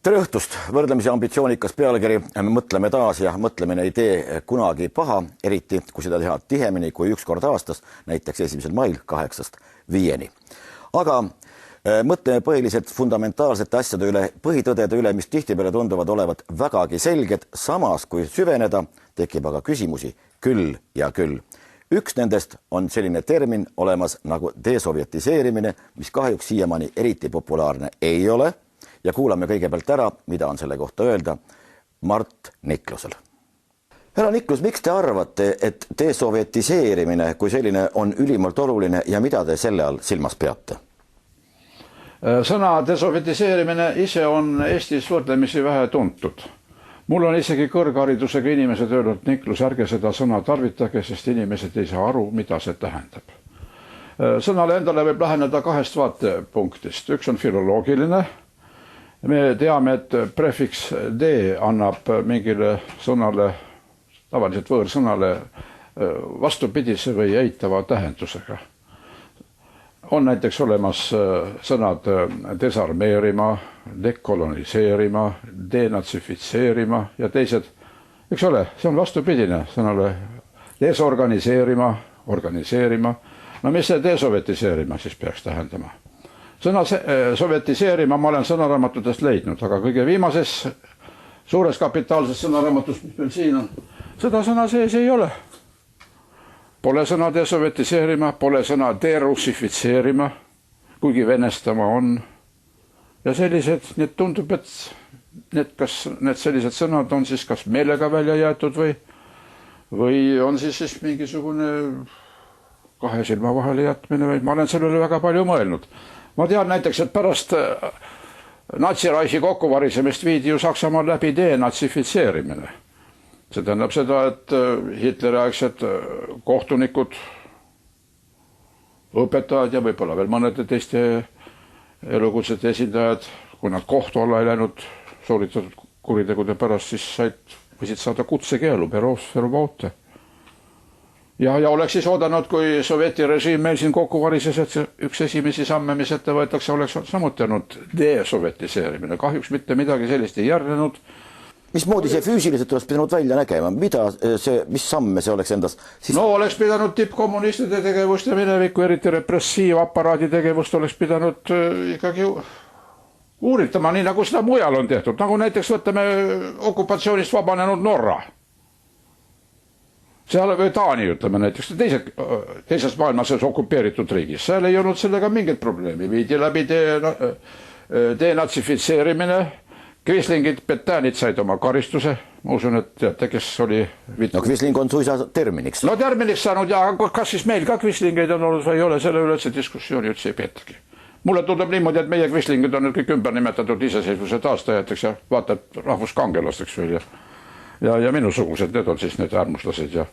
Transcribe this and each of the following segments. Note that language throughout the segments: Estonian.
Tere õhtust! Võrdlemisi ambitsioonikas pealkiri. Mõtleme taas ja mõtlemine ei tee kunagi paha, eriti kui seda teha tihemini kui üks kord aastas, näiteks 1. mail 8–5. Aga mõtleme põhiliselt fundamentaalsete asjade üle, põhitõdede üle, mis tihtipeale tunduvad olevat vägagi selged, samas kui süveneda, tekib aga küsimusi küll ja küll. Üks nendest on selline termin olemas nagu desovjetiseerimine, mis kahjuks siiamaani eriti populaarne ei ole. Ja kuulame kõigepealt ära, mida on selle kohta öelda Mart Niklusel. Härra Niklus, miks te arvate, et desovjetiseerimine kui selline on ülimalt oluline ja mida te selle all silmas peate? Sõna desovjetiseerimine ise on Eestis võrdlemisi vähe tuntud. Mul on isegi kõrgharidusega inimesed öelnud, Niklus, ärge seda sõna tarvitage, sest inimesed ei saa aru, mida see tähendab. Sõnale endale võib läheneda kahest vaatepunktist. Üks on filoloogiline. Me teame, et prefiks D annab mingile sõnale, tavaliselt võõrsõnale, vastupidise või eitava tähendusega. On näiteks olemas sõnad desarmeerima, dekoloniseerima, denatsifitseerima ja teised. Eks ole, see on vastupidine sõnale desorganiseerima, organiseerima. No mis see desovjetiseerima siis peaks tähendama? Sõna sovjetiseerima ma olen sõnaraamatutest leidnud, aga kõige viimases suures kapitaalses sõnaraamatus, mis meil siin on, seda sõna sees ei ole. Pole sõna desovjetiseerima, pole sõna derussifitseerima, kuigi venestama on. Ja sellised, need tundub, et need sellised sõnad on siis kas meelega välja jäetud või on siis mingisugune kahe silma vahele jätmine või ma olen sellele väga palju mõelnud. Ma tean näiteks, et pärast natsiraifi kokkuvarisemist viidi ju Saksamaal läbi denatsifitseerimine. See tähendab seda, et Hitleri-aegsed kohtunikud, õpetajad ja võib-olla veel mõnede teiste elukutsete esindajad, kui nad kohtu alla ei läinud sooritatud kuritegude pärast, siis võisid saada kutsekeelu perovoote. Ja oleks siis oodanud, kui sovjeti režiim meil siin kokku varises, et üks esimesi samme, mis ette võetakse, oleks samuti olnud desovjetiseerimine. Kahjuks mitte midagi sellist ei järgnenud. Mismoodi see füüsiliselt oleks pidanud välja nägema? Mis samme see oleks endas? No oleks pidanud tippkommunistide tegevust ja minevikku, eriti repressiivaparaadi tegevust oleks pidanud ikkagi uuritama, nii nagu seda mujal on tehtud. Nagu näiteks võtame okupatsioonist vabanenud Norra. Seal või Taani, ütleme näiteks, teises maailmas okupeeritud riigis. Seal ei olnud sellega mingit probleemi. Viidi läbi denatsifitseerimine. Kvislingid, Petäänid said oma karistuse. Ma usun, et teate, kes oli... No Kvisling on suisa terminiks. No terminiks saanud ja kas siis meil ka Kvislingeid on olnud või ei ole, selle üle see diskussiooni üldse ei peetagi. Mulle tundub niimoodi, et meie Kvislingid on nüüd kõik ümber nimetatud iseseisvuse taastajateks ja vaatad rahvuskangelasteks veel ja minusugused, need on siis need äärmuslased ja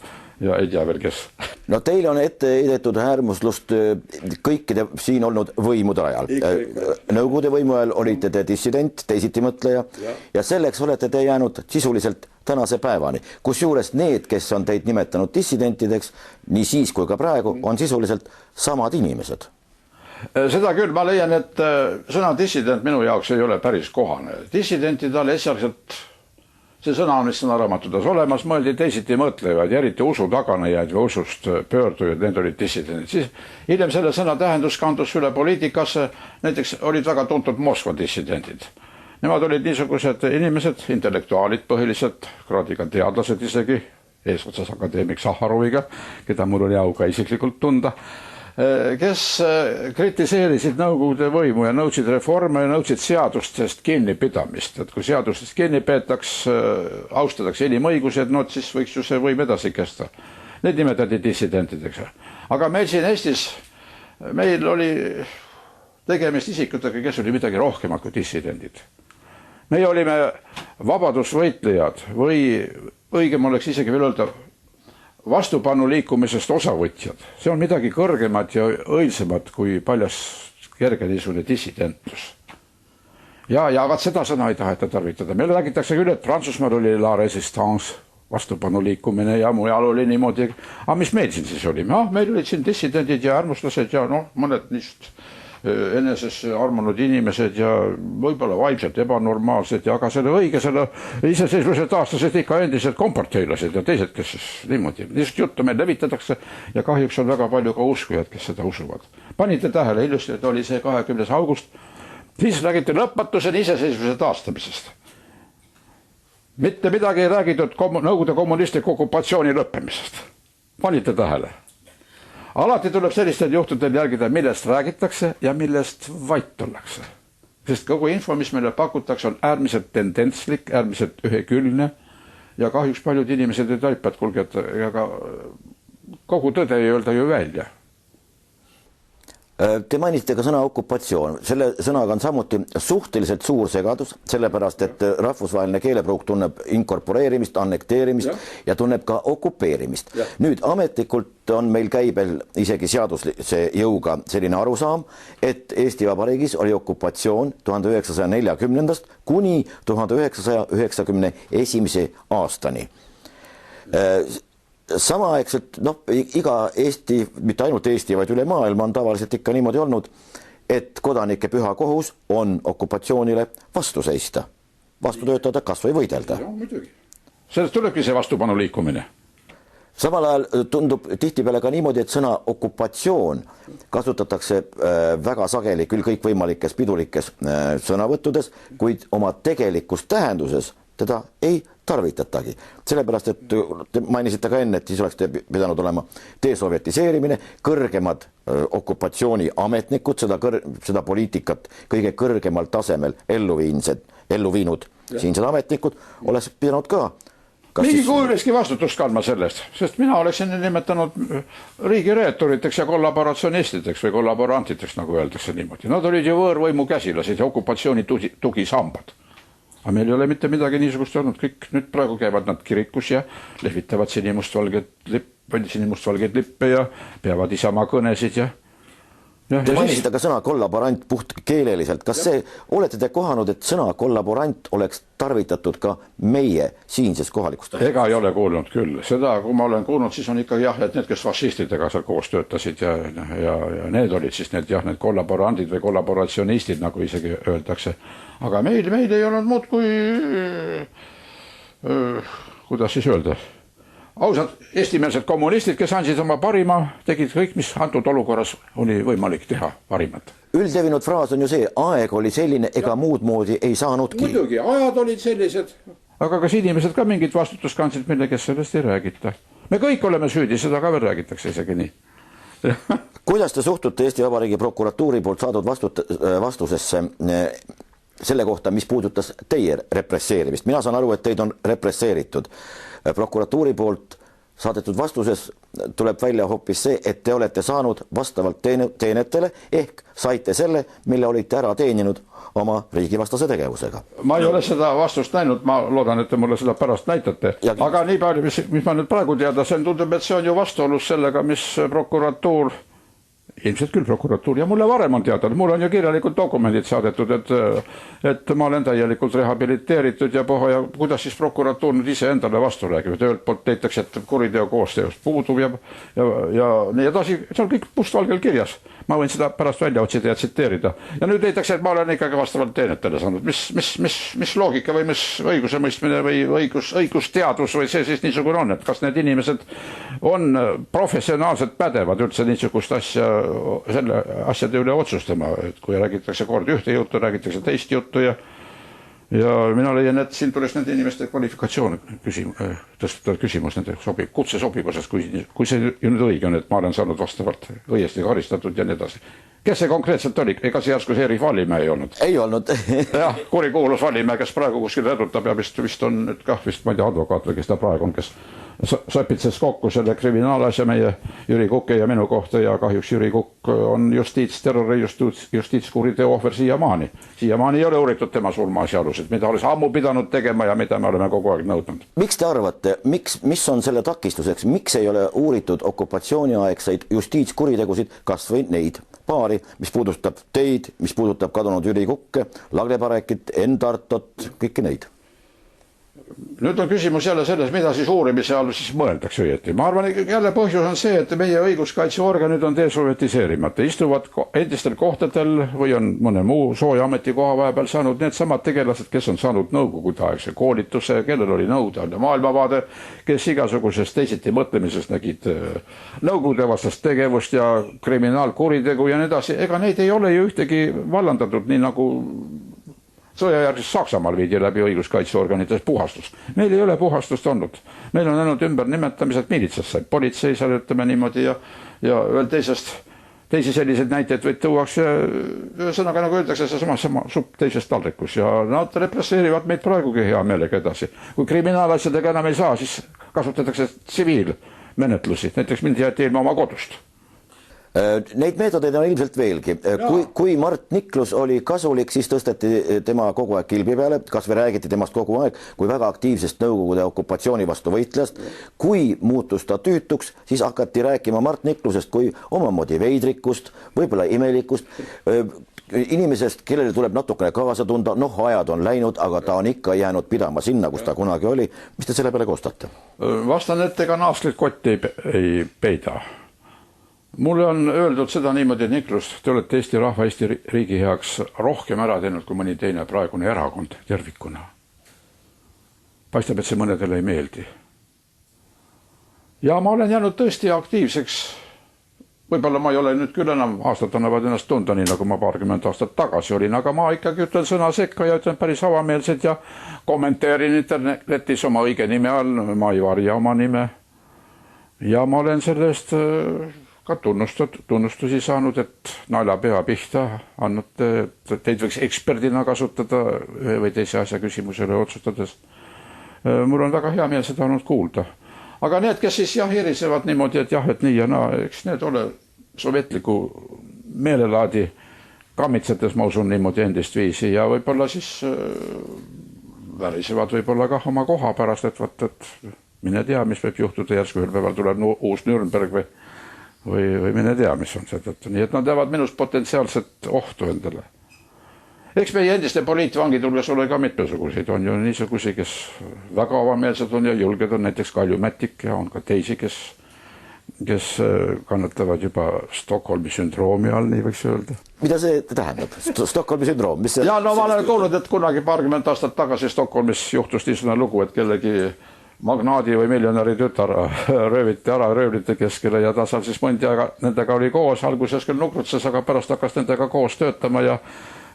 ei tea veel kes. No teile on ette heidetud äärmuslust kõikide siin olnud võimude ajal. Nõukogude võimu ajal olite te dissident, teisitimõtleja ja selleks olete te jäänud sisuliselt tänase päevani. Kusjuures need, kes on teid nimetanud dissidentideks, nii siis kui ka praegu, on sisuliselt samad inimesed. Seda küll, ma leian, et sõna dissident minu jaoks ei ole päris kohane. Dissidentidele esialgselt see sõna on vist sõnaraamatudes olemas, mõeldi teisiti mõtlevad ja eriti usu taganejaid või usust pöördujaid, need olid dissidendid. Siis hiljem selle sõna tähendus kandus üle poliitikasse, näiteks olid väga tuntud Moskva dissidendid. Nemad olid niisugused inimesed, intellektuaalid põhiliselt, kraadiga teadlased isegi, eesotsas akadeemik Sahharoviga, keda mul oli au ka isiklikult tunda, kes kritiseerisid nõukogude võimu ja nõudsid reforme ja nõudsid seadustest kinnipidamist. Et kui seadustest kinni peetaks, austatakse inimõigused, no siis võiks ju see võim edasi kesta. Need nimetati dissidentideks. Aga meil siin Eestis, meil oli tegemist isikutega, kes oli midagi rohkemat kui dissidendid. Meie olime vabadusvõitlejad või õigem oleks isegi veel öelda vastupanu liikumisest osavõtjad. See on midagi kõrgemat ja õilsemat kui paljas kerge niisugune dissidentlus. Ja vaat seda sõna ei taheta tarvitada. Meil räägitakse küll, et Prantsusmaal oli la résistance, vastupanu liikumine ja mujal oli niimoodi. Aga mis meil siin siis oli? Meil olid siin dissidendid ja äärmuslased ja mõned niist eneses armunud inimesed ja võib-olla vaimselt ebanormaalsed ja aga selle iseseisvuse taastased ikka endised komparteilased ja teised, kes niimoodi. Niisugust juttu meil levitatakse ja kahjuks on väga palju ka uskujad, kes seda usuvad. Panite tähele, ilusti, et oli see 20. august. Siis räägiti lõpmatuseni iseseisvuse taastamisest. Mitte midagi ei räägitud Nõukogude kommunistliku okupatsiooni lõppemisest. Panite tähele. Alati tuleb sellistel juhtudel jälgida, millest räägitakse ja millest vait ollakse. Sest kogu info, mis meile pakutakse, on äärmiselt tendentslik, äärmiselt ühekülgne ja kahjuks paljud inimesed ei taipa, et kuulge, et kogu tõde ei öelda ju välja. Te mainisite ka sõna okupatsioon. Selle sõnaga on samuti suhteliselt suur segadus, sellepärast, et rahvusvaheline keelepruuk tunneb inkorporeerimist, annekteerimist ja tunneb ka okupeerimist. Nüüd ametlikult on meil käibel isegi seaduse jõuga selline arusaam, et Eesti Vabariigis oli okupatsioon 1940. kuni 1991. aastani. Samaaegselt, iga Eesti, mitte ainult Eesti, vaid üle maailma on tavaliselt ikka niimoodi olnud, et kodanike püha kohus on okupatsioonile vastu seista, vastu töötada, kas või võidelda. Sellest tulebki see vastupanu liikumine. Samal ajal tundub tihtipeale ka niimoodi, et sõna okupatsioon kasutatakse väga sageli küll kõikvõimalikes pidulikes sõnavõttudes, kuid oma tegelikus tähenduses teda ei tarvitatagi. Sellepärast, et te mainisite ka enne, et siis oleks pidanud olema desovjetiseerimine, kõrgemad okupatsiooni ametnikud, seda poliitikat kõige kõrgemal tasemel ellu viinud siinsed ametnikud, oleks pidanud ka. Mingi kuuleski vastutust kandma sellest, sest mina oleksin nimetanud riigireeturiteks ja kollaboratsionistideks või kollaborantideks, nagu öeldakse niimoodi. Nad olid ju võõrvõimu käsilased ja okupatsiooni tugisambad. Aga meil ei ole mitte midagi niisugust olnud, kõik nüüd praegu käivad nad kirikus ja lehvitavad sinimustvalgeid lippe ja peavad isamaa kõnesid ja Te mainisite ka sõna kollaborant puht keeleliselt. Kas olete te kohanud, et sõna kollaborant oleks tarvitatud ka meie siinses kohalikus? Ega ei ole kuulnud küll. Seda, kui ma olen kuulnud, siis on ikka et need, kes fašistidega seal koos töötasid ja need olid siis need kollaborandid või kollaboratsionistid, nagu isegi öeldakse. Aga meil ei olnud muud kui, kuidas siis öelda, ausad eestimeelsed kommunistid, kes andsid oma parima, tegid kõik, mis antud olukorras oli võimalik teha parimat. Üldlevinud fraas on ju see, aeg oli selline, ega muud moodi ei saanudki. Muidugi, ajad olid sellised. Aga kas inimesed ka mingit vastutust kandsid, mille kes sellest ei räägita? Me kõik oleme süüdi, seda ka veel räägitakse isegi nii. Kuidas te suhtute Eesti Vabariigi prokuratuuri poolt saadud vastusesse selle kohta, mis puudutas teie represseerimist? Mina saan aru, et teid on represseeritud. Prokuratuuri poolt saadetud vastuses tuleb välja hoopis see, et te olete saanud vastavalt teenetele ehk saite selle, mille olite ära teeninud oma riigivastase tegevusega. Ma ei ole seda vastust näinud, ma loodan, et te mulle seda pärast näitate. Aga nii palju, mis ma nüüd praegu teada, see tundub, et see on ju vastuolus sellega, mis prokuratuur, ilmselt küll prokuratuur ja mulle varem on teada, mul on ju kirjalikud dokumendid saadetud, et ma olen täielikult rehabiliteeritud ja kuidas siis prokuratuur nüüd ise endale vastu räägib, et ühelt poolt leitakse, et kuriteo koostööst puudub ja nii edasi, see on kõik mustvalgel kirjas. Ma võin seda pärast välja otsida ja tsiteerida. Ja nüüd leitakse, et ma olen ikkagi vastavalt teenetele saanud. Mis loogika või mis õigusemõistmine või õigusteadus või see siis niisugune on, et kas need inimesed on professionaalselt pädevad üldse niisugust asja, selle asjade üle otsustama, et kui räägitakse kord ühte juttu, räägitakse teist juttu ja mina leian, et siin tuleks nende inimeste kvalifikatsioon tõstada küsimus nende kutse sobivusest, kui see nüüd õige on, et ma olen saanud vastavalt õiesti karistatud ja nii edasi. Kes see konkreetselt oli? Ega see järsku see Erich Vallimäe ei olnud? Ei olnud. Jah, kurikuulus Vallimäe, kes praegu kuskil edutab ja vist on nüüd kah vist, ma ei tea, advokaat või kes ta praegu on, kes sopitses kokku selle kriminaalasja meie Jüri Kukke ja minu kohta ja kahjuks Jüri Kukk on justiitsterrori, justiitskuriteo ohver siiamaani. Siiamaani ei ole uuritud tema surma asjaolusid, mida oleks ammu pidanud tegema ja mida me oleme kogu aeg nõudnud. Miks te arvate, mis on selle takistuseks, miks ei ole uuritud okupatsiooniaegseid justiitskuritegusid, kas või neid paari, mis puudutab teid, mis puudutab kadunud Jüri Kukke, Lagle Parekit, Endartot, kõiki neid? nüüd on küsimus jälle selles, mida siis uurimise all siis mõeldakse õieti. Ma arvan, jälle põhjus on see, et meie õiguskaitseorganid on desovetiseerimata, istuvad endistel kohtadel või on mõne muu sooja ametikoha vahepeal saanud need samad tegelased, kes on saanud nõukogudeaegse koolituse, kellel oli nõudealne maailmavaade, kes igasugusest teisiti mõtlemisest nägid nõukogude vastast tegevust ja kriminaalkuritegu ja nii edasi. Ega neid ei ole ju ühtegi vallandatud, nii nagu sõjajärgses Saksamaal viidi läbi õiguskaitseorganites puhastus. Meil ei ole puhastust olnud. Meil on ainult ümber nimetamised miilitsasse, politsei seal ütleme niimoodi ja veel teisi selliseid näiteid võid tuuakse, ühesõnaga nagu öeldakse, see sama supp teises taldrikus ja nad represseerivad meid praegugi hea meelega edasi. Kui kriminaalasjadega enam ei saa, siis kasutatakse tsiviilmenetlusi, näiteks mind jäeti ilma oma kodust. Neid meetodeid on ilmselt veelgi. Kui Mart Niklus oli kasulik, siis tõsteti tema kogu aeg kilbi peale, kas või räägiti temast kogu aeg, kui väga aktiivsest Nõukogude okupatsiooni vastu võitlejast. Kui muutus ta tüütuks, siis hakati rääkima Mart Niklusest kui omamoodi veidrikust, võib-olla imelikust, inimesest, kellele tuleb natukene kaasa tunda, ajad on läinud, aga ta on ikka jäänud pidama sinna, kus ta kunagi oli. Mis te selle peale koostate? Vastan, et ega naaslit kotti ei peida. Mulle on öeldud seda niimoodi, et Niklus, te olete Eesti rahva, Eesti riigi heaks rohkem ära teinud kui mõni teine praegune erakond tervikuna. Paistab, et see mõnedele ei meeldi. Ja ma olen jäänud tõesti aktiivseks. Võib-olla ma ei ole nüüd küll enam, aastad annavad ennast tunda, nii nagu ma 20 aastat tagasi olin, aga ma ikkagi ütlen sõna sekka ja ütlen päris avameelsed ja kommenteerin internetis oma õige nime all, ma ei varja oma nime. Ja ma olen sellest ka tunnustusi saanud, et naela pea pihta annate, teid võiks eksperdina kasutada ühe või teise asja küsimusele otsustades. Mul on väga hea meel seda olnud kuulda. Aga need, kes siis hirisevad niimoodi, et jah, et nii ja naa, eks need ole sovjetliku meelelaadi kammitsetes, ma usun niimoodi endist viisi ja võib-olla siis värisevad võib-olla ka oma koha pärast, et mine tea, mis võib juhtuda, järsku ühel päeval tuleb uus Nürnberg või mine tea, mis on seda. Nii et nad jäävad minust potentsiaalset ohtu endale. Eks meie endiste poliitvangid hulgas ole ka mitmesuguseid. On ju niisugusi, kes väga avameelsed on ja julged on, näiteks Kalju Mätik ja on ka teisi, kes kannatavad juba Stockholmi sündroomi all, nii võiks öelda. Mida see tähendab? Stockholmi sündroom? Ja no ma olen kuulnud, et kunagi 20 aastat tagasi Stockholmis juhtus niisugune lugu, et kellegi magnaadi või miljonäri tütar rööviti ära röövlite keskele ja ta seal siis mõndi aega nendega oli koos, alguses küll nukrutses, aga pärast hakkas nendega koos töötama ja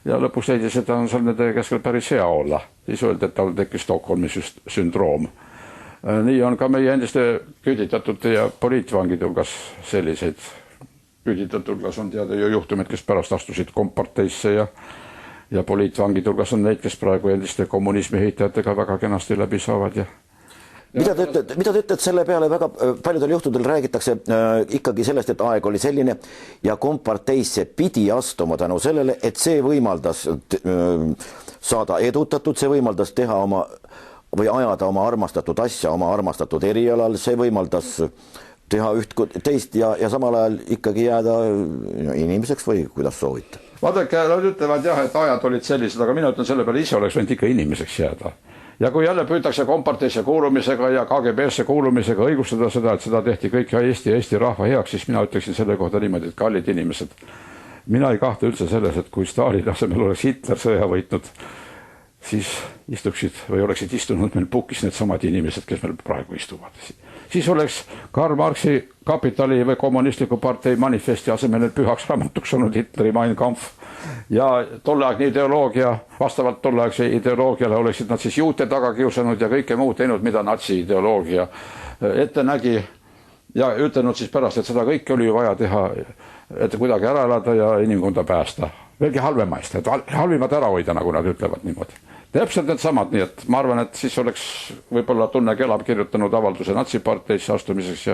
lõpus leidis, et on seal nende keskel päris hea olla. Siis öeldi, et tal tekkis Stockholmi sündroom. Nii on ka meie endiste küüditatud ja poliitvangid hulgas selliseid. Küüditatud hulgas on teada ju juhtumid, kes pärast astusid komparteisse ja poliitvangid hulgas on neid, kes praegu endiste kommunismi heitajatega väga kenasti läbi saavad ja Mida te ütled selle peale, väga paljudel juhtudel räägitakse ikkagi sellest, et aeg oli selline ja komparteisse pidi astuma tänu sellele, et see võimaldas saada edutatud, see võimaldas teha või ajada oma armastatud asja, oma armastatud erialal, see võimaldas teha üht teist ja samal ajal ikkagi jääda inimeseks või kuidas soovite? Vaadake, nad ütlevad jah, et ajad olid sellised, aga mina ütlen selle peale ise oleks võinud ikka inimeseks jääda. Ja kui jälle püütakse komparteisse kuulumisega ja KGB-sse kuulumisega õigustada seda, et seda tehti kõik Eesti rahva heaks, siis mina ütleksin selle kohta niimoodi, et kallid inimesed. Mina ei kahta üldse selles, et kui Stalini asemel oleks Hitler sõja võitnud, siis istuksid või oleksid istunud meil pukis need samad inimesed, kes meil praegu istuvad. Siis oleks Karl Marxi Kapitali või kommunistliku partei manifesti asemel pühaks raamatuks olnud Hitleri Mein Kampf. Ja tolleaegne ideoloogia, vastavalt tolleaegse ideoloogiale oleksid nad siis juute taga kiusanud ja kõike muud teinud, mida natsi ideoloogia ette nägi ja ütlenud siis pärast, et seda kõike oli vaja teha, et kuidagi ära elada ja inimkonda päästa. Veelgi halvemaist, et halvimad ära hoida, nagu nad ütlevad niimoodi. Täpselt need samad, nii et ma arvan, et siis oleks võib-olla Tunne Kelab kirjutanud avalduse natsiparteisse astumiseks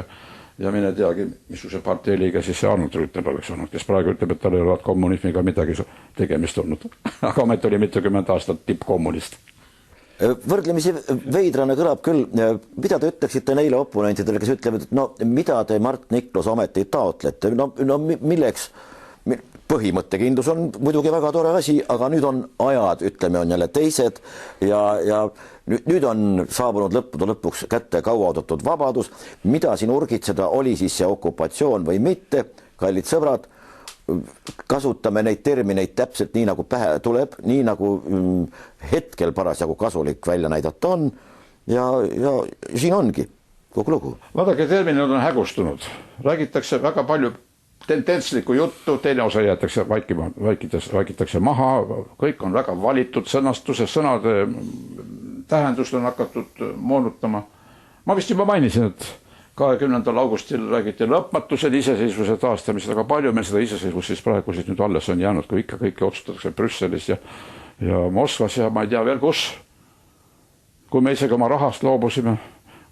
ja mine teagi, missuguse partei liige siis see Arnold Rüütel oleks olnud, kes praegu ütleb, et tal ei ole kommunismiga midagi tegemist olnud. Aga ometi oli mitukümmend aastat tippkommunist. Võrdlemisi veidrana kõlab küll. Mida te ütleksite neile oponentidele, kes ütlevad, et mida te Mart Niklus ameteid taotlete? Milleks? põhimõttekindlus on muidugi väga tore asi, aga nüüd on ajad, ütleme, on jälle teised ja nüüd on saabunud lõpuks kätte kauaoodatud vabadus. Mida siin urgitseda, oli siis see okupatsioon või mitte, kallid sõbrad, kasutame neid termineid täpselt nii, nagu pähe tuleb, nii nagu hetkel parasjagu kasulik välja näidata on ja siin ongi kogu lugu. Vaadake, terminid on hägustunud. Räägitakse väga palju tendentslikku juttu, teine osa jäetakse vaikitakse maha, kõik on väga valitud sõnastuses, sõnade tähendust on hakatud moonutama. Ma vist juba mainisin, et 20. augustil räägiti lõpmatusel iseseisvuse taastamisest, aga palju meil seda iseseisvust siis praegu siis nüüd alles on jäänud, kui ikka kõike otsustatakse Brüsselis ja Moskvas ja ma ei tea veel kus. Kui me isegi oma rahast loobusime,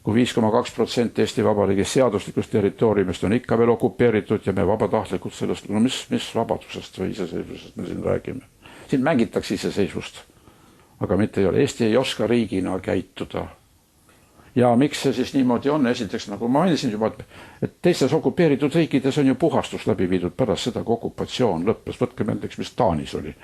kui 5,2% Eesti Vabariigis seaduslikust territooriumist on ikka veel okupeeritud ja me vabatahtlikult sellest, no mis vabadusest või iseseisvusest me siin räägime. Siin mängitakse iseseisvust, aga mitte ei ole. Eesti ei oska riigina käituda. Ja miks see siis niimoodi on? Esiteks, nagu ma mainisin juba, et teistes okupeeritud riikides on ju puhastus läbi viidud pärast seda, kui okupatsioon lõppes. Võtke meeldeks, mis Taanis oli.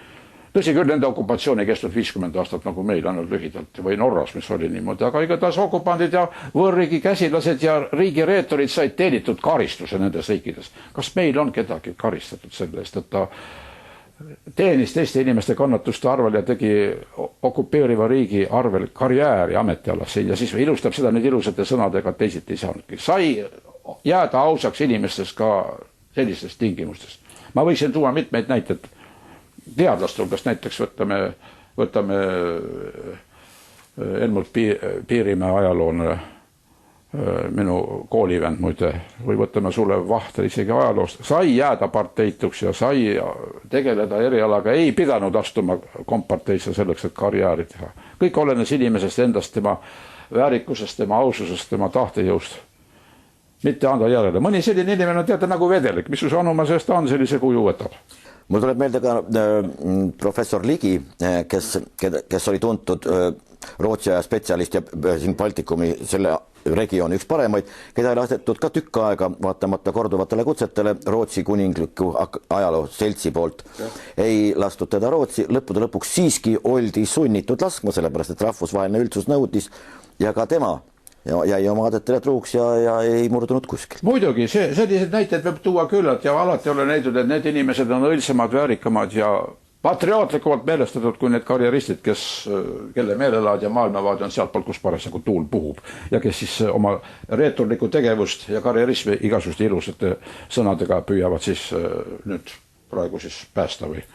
Tõsi küll, nende okupatsioon ei kestnud 50 aastat nagu meil ainult lühidalt või Norras, mis oli niimoodi, aga igatahes okupandid ja võõrriigi käsilased ja riigi reetorid said teenitud karistuse nendes riikides. Kas meil on kedagi karistatud selle eest, et ta teenis teiste inimeste kannatuste arvel ja tegi okupeeriva riigi arvel karjääri ametialasse ja siis ilustab seda nüüd ilusate sõnadega, teisiti ei saanudki. Sai jääda ausaks inimestes ka sellistes tingimustes. Ma võiksin tuua mitmeid näiteid teadlaste hulgas, näiteks võtame Helmut Piirimäe ajaloone, minu koolivend muide, või võtame Sulev Vahter isegi ajaloost, sai jääda parteituks ja sai tegeleda erialaga, ei pidanud astuma komparteisse selleks, et karjääri teha. Kõik olenes inimesest endast, tema väärikusest, tema aususest, tema tahtejõust. Mitte anda järele. Mõni selline inimene on teada nagu vedelik, mis su anuma seest on, sellise kuju võtab. Mul tuleb meelde ka professor Ligi, kes oli tuntud Rootsi aja spetsialist ja siin Baltikumi selle regiooni üks paremaid, keda ei lastetud ka tükk aega vaatamata korduvatele kutsetele Rootsi kuningliku ajaloo seltsi poolt. Ei lastud teda Rootsi, lõpuks siiski oldi sunnitud laskma, sellepärast et rahvusvaheline üldsus nõudis ja ka tema jäi oma aadetele truuks ja ei murdunud kuskil. Muidugi, sellised näiteid võib tuua küllalt ja alati olen näidud, et need inimesed on õilsemad, väärikamad ja patriootlikumalt meelestatud kui need karjeristid, kelle meelelaad ja maailmavaad on sealt poolt, kus parasjagu tuul puhub ja kes siis oma reeturlikku tegevust ja karjerismi igasuguste ilusate sõnadega püüavad siis nüüd praegu siis päästa või.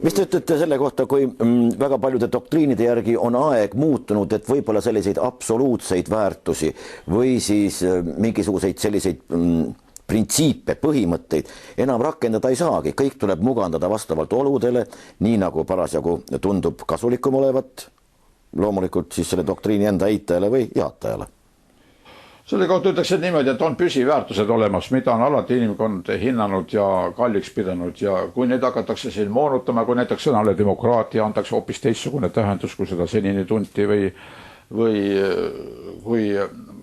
Mis te ütlete selle kohta, kui väga paljude doktriinide järgi on aeg muutunud, et võib-olla selliseid absoluutseid väärtusi või siis mingisuguseid selliseid printsiipe, põhimõtteid enam rakendada ei saagi. Kõik tuleb mugandada vastavalt oludele, nii nagu parasjagu tundub kasulikum olevat, loomulikult siis selle doktriini enda eitajale või jaatajale. Selle kohta ütleks niimoodi, et on püsiväärtused olemas, mida on alati inimkond hinnanud ja kalliks pidanud ja kui neid hakatakse siin moonutama, kui näiteks sõnale demokraatia antakse hoopis teistsugune tähendus, kui seda senini tunti või kui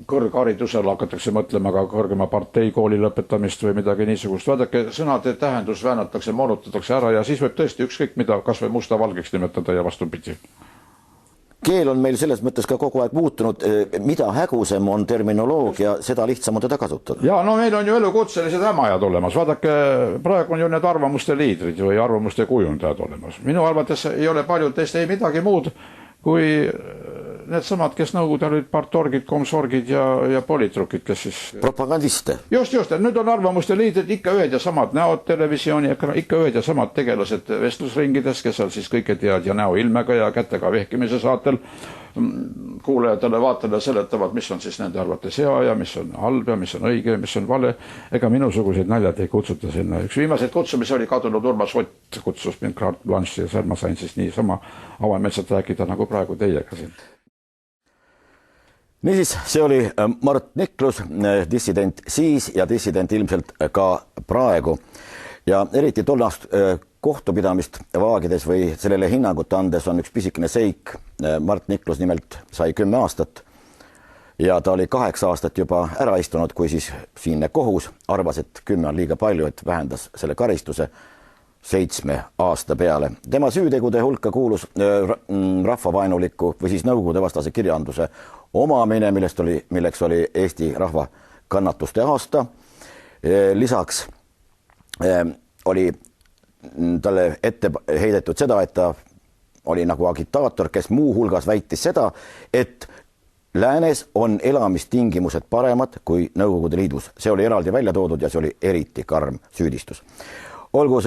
kõrgharidusel hakatakse mõtlema ka kõrgema parteikooli lõpetamist või midagi niisugust. Vaadake, sõnade tähendus väänatakse, moonutatakse ära ja siis võib tõesti ükskõik mida kas või musta valgeks nimetada ja vastupidi. Keel on meil selles mõttes ka kogu aeg muutunud, mida hägusem on terminoloogia, seda lihtsam on teda kasutada. Ja no meil on ju elukutselised ämajad olemas, vaadake, praegu on ju need arvamuste liidrid või arvamuste kujundajad olemas. Minu arvates ei ole paljud teist ei midagi muud kui need samad, kes nõukogude olid partorgid, komsorgid ja politrukid, kes siis propagandiste. Just, nüüd on arvamuste liidrid ikka ühed ja samad näod televisiooni, ikka ühed ja samad tegelased vestlusringides, kes seal siis kõike tead ja näoilmega ja kätega vehkimise saatel kuulajatele vaatele seletavad, mis on siis nende arvates hea ja mis on halb ja mis on õige ja mis on vale. Ega minusuguseid naljad ei kutsuta sinna. Üks viimaseid kutsumisi oli kadunud Urmas Ott, kutsus mind Carte Blanche ja seal ma sain siis nii sama avametsat rääkida nagu praegu teiega siin. Niisiis, see oli Mart Niklus, dissident siis ja dissident ilmselt ka praegu. Ja eriti tollast kohtupidamist vaagides või sellele hinnangut andes on üks pisikene seik. Mart Niklus nimelt sai 10 aastat ja ta oli 8 aastat juba ära istunud, kui siis siinne kohus arvas, et 10 on liiga palju, et vähendas selle karistuse. 7 aasta peale. Tema süütegude hulka kuulus rahvavaenuliku või siis Nõukogude vastase kirjanduse omamine, milleks oli Eesti rahva kannatuste aasta. Lisaks oli talle ette heidetud seda, et ta oli nagu agitaator, kes muu hulgas väitis seda, et läänes on elamistingimused paremad kui Nõukogude Liidus. See oli eraldi välja toodud ja see oli eriti karm süüdistus. Olgu